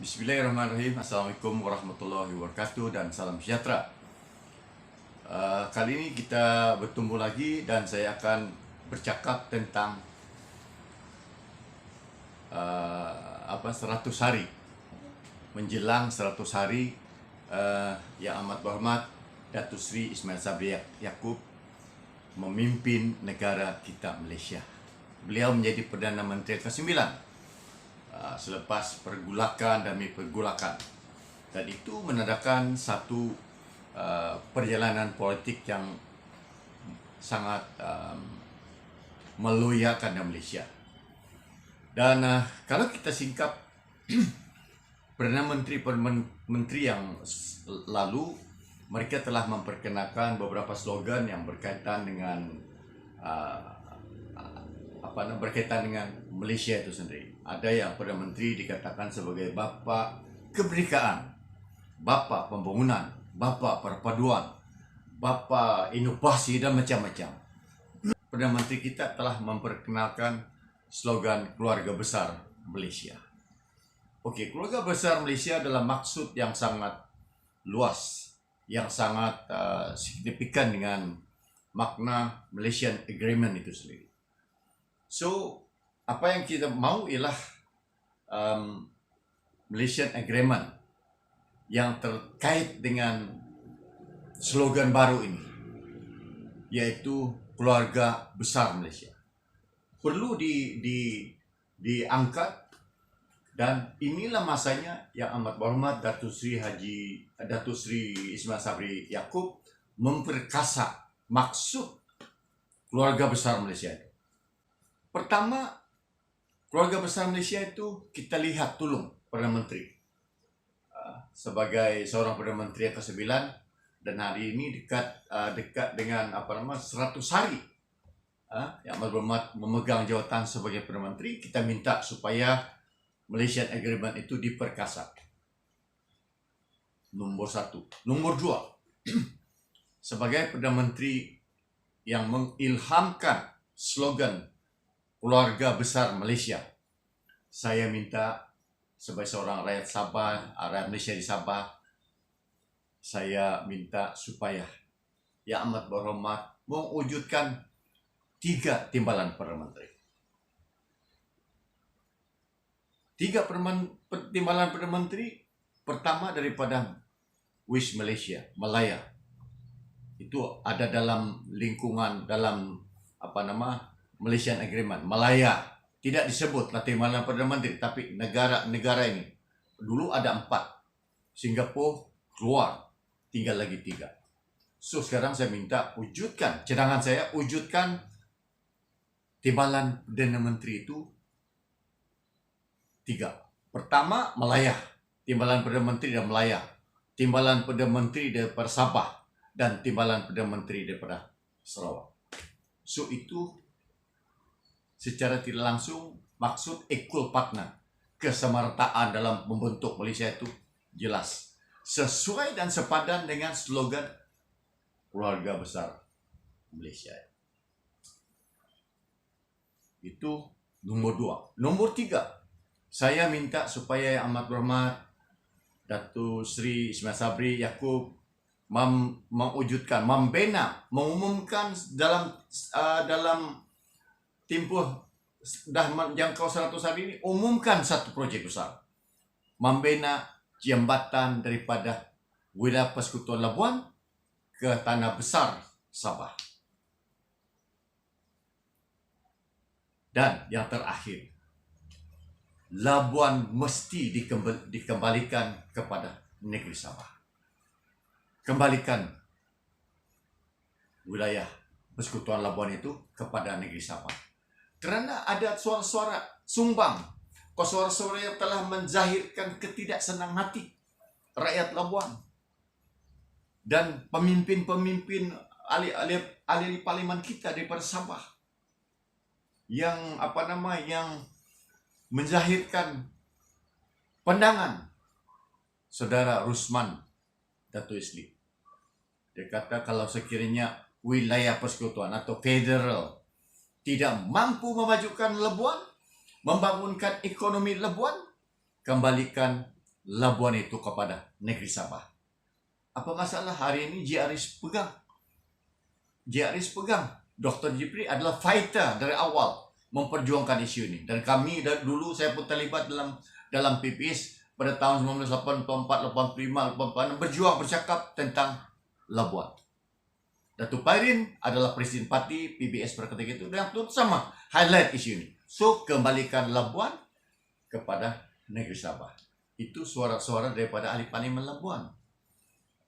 Bismillahirrahmanirrahim. Assalamualaikum warahmatullahi wabarakatuh dan salam sejahtera. Kali ini kita bertemu lagi dan saya akan bercakap tentang 100 hari menjelang 100 hari yang amat berhormat Datuk Seri Ismail Sabri Yaakob memimpin negara kita Malaysia. Beliau menjadi Perdana Menteri ke-9 selepas pergulakan demi pergulakan, dan itu menandakan satu perjalanan politik yang sangat meloyakan Malaysia. Dan kalau kita singkap Perdana Menteri yang lalu, mereka telah memperkenalkan beberapa slogan yang berkaitan dengan berkaitan dengan Malaysia itu sendiri. Ada yang Perdana Menteri dikatakan sebagai bapa kemerdekaan, bapa pembangunan, bapa perpaduan, bapa inovasi dan macam-macam. Perdana Menteri kita telah memperkenalkan slogan keluarga besar Malaysia. Okey, keluarga besar Malaysia adalah maksud yang sangat luas, yang sangat signifikan dengan makna Malaysian Agreement itu sendiri. So, apa yang kita mahu ialah Malaysian Agreement yang terkait dengan slogan baru ini, iaitu keluarga besar Malaysia. Perlu diangkat, dan inilah masanya yang amat berhormat Datuk Seri Ismail Sabri Yaakob memperkasa maksud keluarga besar Malaysia itu. Pertama, keluarga besar Malaysia itu kita lihat tolong Perdana Menteri sebagai seorang Perdana Menteri yang ke-9, dan hari ini dekat dengan 100 hari yang berhormat memegang jawatan sebagai Perdana Menteri. Kita minta supaya Malaysian Agreement itu diperkasa. Nombor 1. Nombor 2, sebagai Perdana Menteri yang mengilhamkan slogan keluarga besar Malaysia, saya minta sebagai seorang rakyat Sabah, rakyat Malaysia di Sabah, saya minta supaya Yang Amat Berhormat mewujudkan 3 timbalan Perdana Menteri. 3 timbalan Perdana Menteri. Pertama, daripada Wish Malaysia, Malaya. Itu ada dalam lingkungan, dalam Malaysian Agreement. Malaya tidak disebutlah timbalan Perdana Menteri, tapi negara ini. Dulu ada 4. Singapura keluar, tinggal lagi 3. So sekarang saya minta cadangan saya wujudkan timbalan Perdana Menteri itu 3. Pertama, Malaya. Timbalan Perdana Menteri dari Malaya. Timbalan Perdana Menteri daripada Sabah. Dan timbalan Perdana Menteri daripada Sarawak. So itu secara tidak langsung maksud equal partner, kesamartaan dalam membentuk Malaysia itu jelas, sesuai dan sepadan dengan slogan keluarga besar Malaysia. Itu nombor 2. Nombor 3, saya minta supaya Yang Amat Berhormat Datuk Seri Ismail Sabri Yaakob mengumumkan dalam tempoh dah menjangkau 100 hari ini, umumkan satu projek besar, membina jambatan daripada wilayah Persekutuan Labuan ke Tanah Besar Sabah. Dan yang terakhir, Labuan mesti dikembalikan kepada negeri Sabah. Kembalikan wilayah Persekutuan Labuan itu kepada negeri Sabah. Kerana ada suara-suara sumbang, suara-suara yang telah menzahirkan ketidaksenang hati rakyat Labuan dan pemimpin-pemimpin ahli parlimen kita daripada Sabah yang yang menzahirkan pandangan Saudara Rusman Dato' Isli. Dia kata kalau sekiranya wilayah persekutuan atau federal tidak mampu memajukan Labuan, membangunkan ekonomi Labuan, kembalikan Labuan itu kepada negeri Sabah. Apa masalah hari ini JRIS pegang? JRIS pegang. Dr. Jipri adalah fighter dari awal memperjuangkan isu ini. Dan kami dulu saya pun terlibat dalam PPS pada tahun 1984, 85, 86 berjuang bercakap tentang Labuan. Datuk Pairin adalah Presiden Parti PBS pada ketika itu dan sama highlight isu ini. So kembalikan Labuan kepada negeri Sabah. Itu suara-suara daripada ahli parlimen Labuan.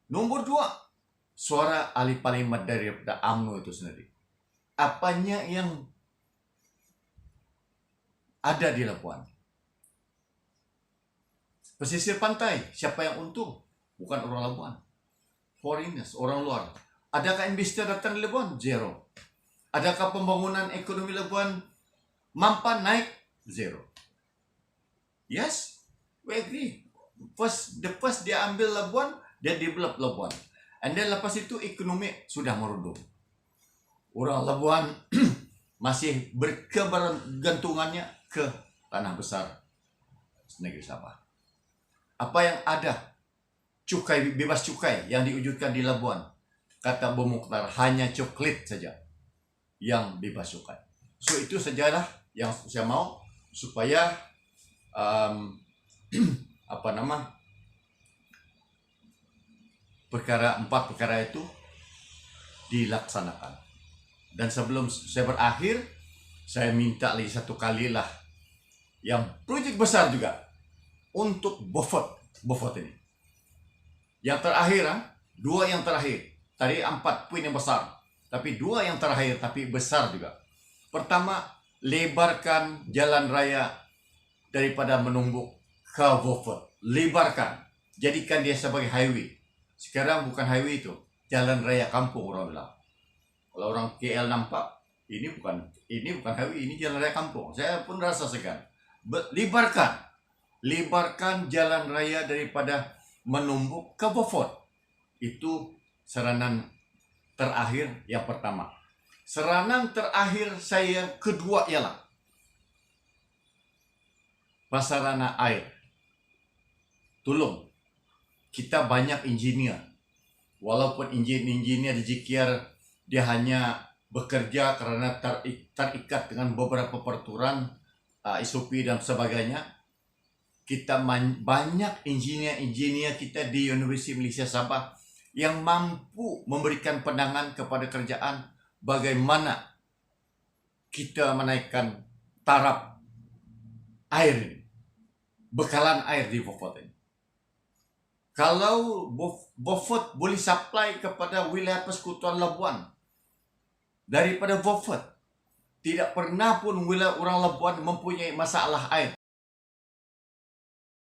Nombor 2, suara ahli parlimen daripada UMNO itu sendiri. Apanya yang ada di Labuan? Pesisir pantai, siapa yang untung? Bukan orang Labuan. Foreigners, orang luar. Adakah investor datang di Labuan? Zero. Adakah pembangunan ekonomi Labuan mampan naik? Zero. Yes, we agree. The first dia ambil Labuan, dia develop Labuan. And then lepas itu ekonomi sudah merudum. Orang Labuan masih berkebergantungannya ke tanah besar negeri Sabah. Apa yang ada? Cukai, bebas cukai yang diwujudkan di Labuan. Kata Bu Mukhtar, hanya coklat saja yang bebas cukai. So itu sajalah yang saya mau supaya empat perkara itu dilaksanakan. Dan sebelum saya berakhir, saya minta lagi satu kali lah yang proyek besar juga untuk Beaufort ini. Yang terakhir, 2 yang terakhir. Tadi 4 poin yang besar, tapi 2 yang terakhir tapi besar juga. Pertama, lebarkan jalan raya daripada Menumbuk ke Beaufort. Lebarkan, jadikan dia sebagai highway. Sekarang bukan highway itu, jalan raya kampung orang bilang. Kalau orang KL nampak, ini bukan highway, ini jalan raya kampung. Saya pun rasa segan. Lebarkan jalan raya daripada Menumbuk ke Beaufort. Itu saranan terakhir yang pertama. Saranan terakhir saya kedua ialah prasarana air. Tolong, kita banyak engineer. Walaupun engineer di JKR dia hanya bekerja karena terikat dengan beberapa peraturan SOP dan sebagainya. Kita banyak engineer kita di Universiti Malaysia Sabah yang mampu memberikan pandangan kepada kerajaan bagaimana kita menaikkan taraf air ini, bekalan air di Beaufort ini. Kalau Beaufort boleh supply kepada wilayah persekutuan Labuan daripada Beaufort, tidak pernah pun wilayah orang Labuan mempunyai masalah air